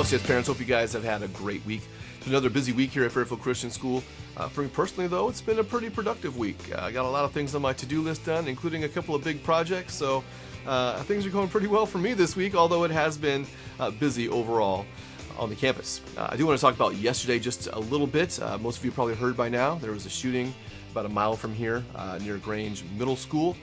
FCS parents, hope you guys have had a great week. It's another busy week here at Fairfield Christian School. For me personally, though, it's been a pretty productive week. I got a lot of things on my to-do list done, including a couple of big projects, so things are going pretty well for me this week, although it has been busy overall on the campus. I do want to talk about yesterday just a little bit. Most of you probably heard by now, there was a shooting about a mile from here near Grange Middle School.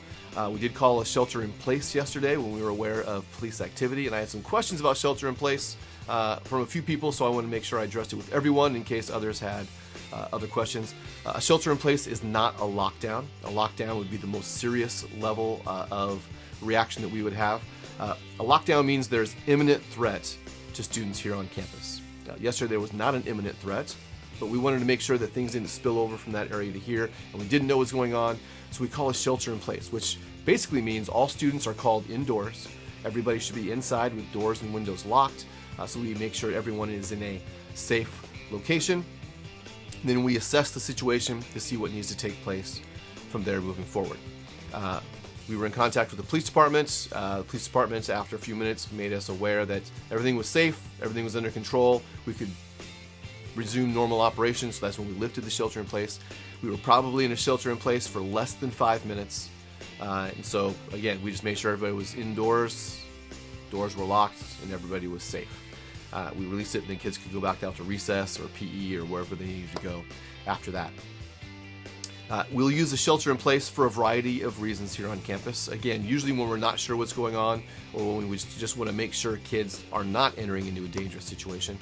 We did call a shelter in place yesterday when we were aware of police activity, and I had some questions about shelter in place from a few people, so I want to make sure I addressed it with everyone in case others had other questions. A shelter in place is not a lockdown. A lockdown would be the most serious level of reaction that we would have. A lockdown means there's imminent threat to students here on campus. Yesterday there was not an imminent threat, but we wanted to make sure that things didn't spill over from that area to here, and we didn't know what's going on, so we call a shelter in place, which basically means all students are called indoors. Everybody should be inside with doors and windows locked, so we make sure everyone is in a safe location. And then we assess the situation to see what needs to take place from there moving forward. We were in contact with the police department. The police department, after a few minutes, made us aware that everything was safe, everything was under control. We could resume normal operations, so that's when we lifted the shelter in place. We were probably in a shelter in place for less than 5 minutes. And so, again, we just made sure everybody was indoors, doors were locked, and everybody was safe. We released it, and then kids could go back out to recess or PE or wherever they needed to go after that. We'll use the shelter in place for a variety of reasons here on campus. Again, usually when we're not sure what's going on or when we just want to make sure kids are not entering into a dangerous situation.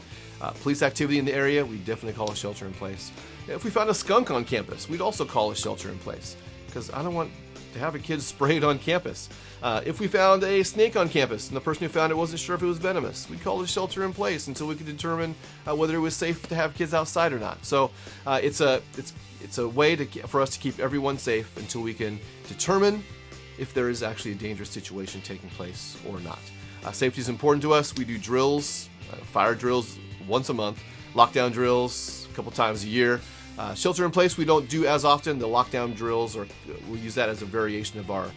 Police activity in the area, we definitely call a shelter in place. If we found a skunk on campus, we'd also call a shelter in place because I don't want to have a kid sprayed on campus. If we found a snake on campus and the person who found it wasn't sure if it was venomous, we'd call a shelter in place until we could determine whether it was safe to have kids outside or not. So it's a way for us to keep everyone safe until we can determine if there is actually a dangerous situation taking place or not. Safety is important to us. We do drills, fire drills once a month, lockdown drills a couple times a year. Shelter in place we don't do as often. The lockdown drills, we'll use that as a variation of our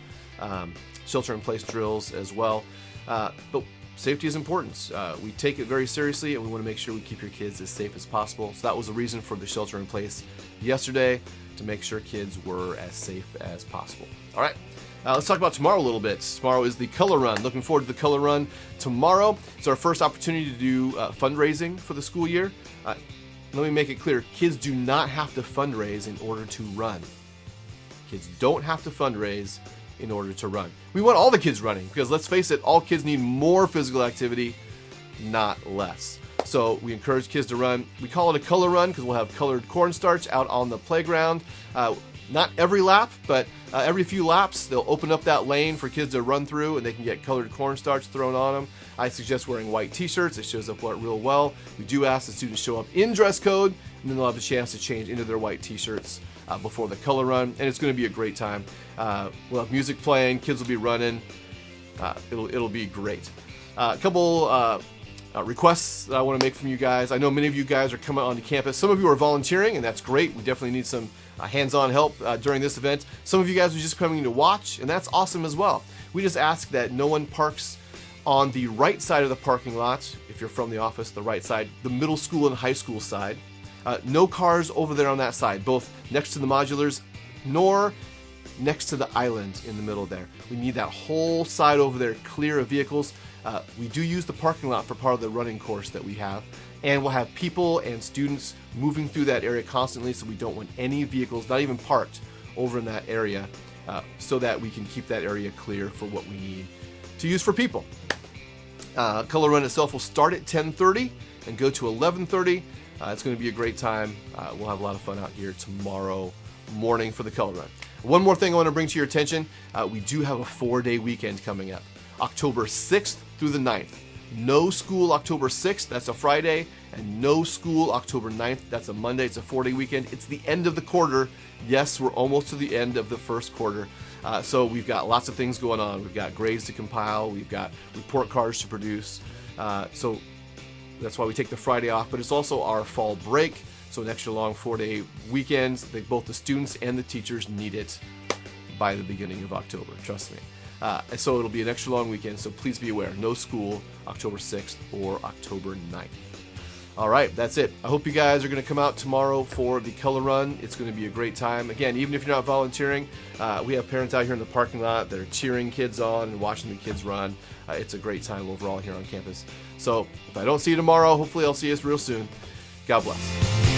shelter in place drills as well. But safety is important. We take it very seriously, and we want to make sure we keep your kids as safe as possible. So that was the reason for the shelter in place yesterday, to make sure kids were as safe as possible. All right, let's talk about tomorrow a little bit. Tomorrow is the color run. Looking forward to the color run tomorrow. It's our first opportunity to do fundraising for the school year. Let me make it clear, kids do not have to fundraise in order to run. Kids don't have to fundraise in order to run. We want all the kids running because, let's face it, all kids need more physical activity, not less. So we encourage kids to run. We call it a color run because we'll have colored cornstarch out on the playground. Not every lap, but every few laps, they'll open up that lane for kids to run through, and they can get colored cornstarch thrown on them. I suggest wearing white t-shirts. It shows up real well. We do ask the students show up in dress code, and then they'll have a chance to change into their white t-shirts before the color run, and it's going to be a great time. We'll have music playing, kids will be running. It'll be great. A couple requests that I want to make from you guys. I know many of you guys are coming onto campus. Some of you are volunteering, and that's great. We definitely need some hands-on help during this event. Some of you guys are just coming to watch, and that's awesome as well. We just ask that no one parks on the right side of the parking lot. If you're from the office, the right side, the middle school and high school side. No cars over there on that side, both next to the modulars nor next to the island in the middle there. We need that whole side over there clear of vehicles. We do use the parking lot for part of the running course that we have, and we'll have people and students moving through that area constantly, so we don't want any vehicles, not even parked, over in that area, so that we can keep that area clear for what we need to use for people. Color run itself will start at 10:30 and go to 11:30. It's going to be a great time. We'll have a lot of fun out here tomorrow morning for the color run. One more thing I want to bring to your attention. We do have a 4-day weekend coming up. October 6th through the 9th. No school October 6th, that's a Friday, and no school October 9th, that's a Monday. It's a 4-day weekend. It's the end of the quarter. Yes, we're almost to the end of the first quarter. So we've got lots of things going on. We've got grades to compile. We've got report cards to produce. So that's why we take the Friday off, but it's also our fall break. So an extra long 4-day weekend. Both the students and the teachers need it by the beginning of October, trust me. And so it'll be an extra long weekend, so please be aware. No school October 6th or October 9th. All right, that's it. I hope you guys are going to come out tomorrow for the color run. It's going to be a great time. Again, even if you're not volunteering, we have parents out here in the parking lot that are cheering kids on and watching the kids run. It's a great time overall here on campus. So if I don't see you tomorrow, hopefully I'll see you real soon. God bless.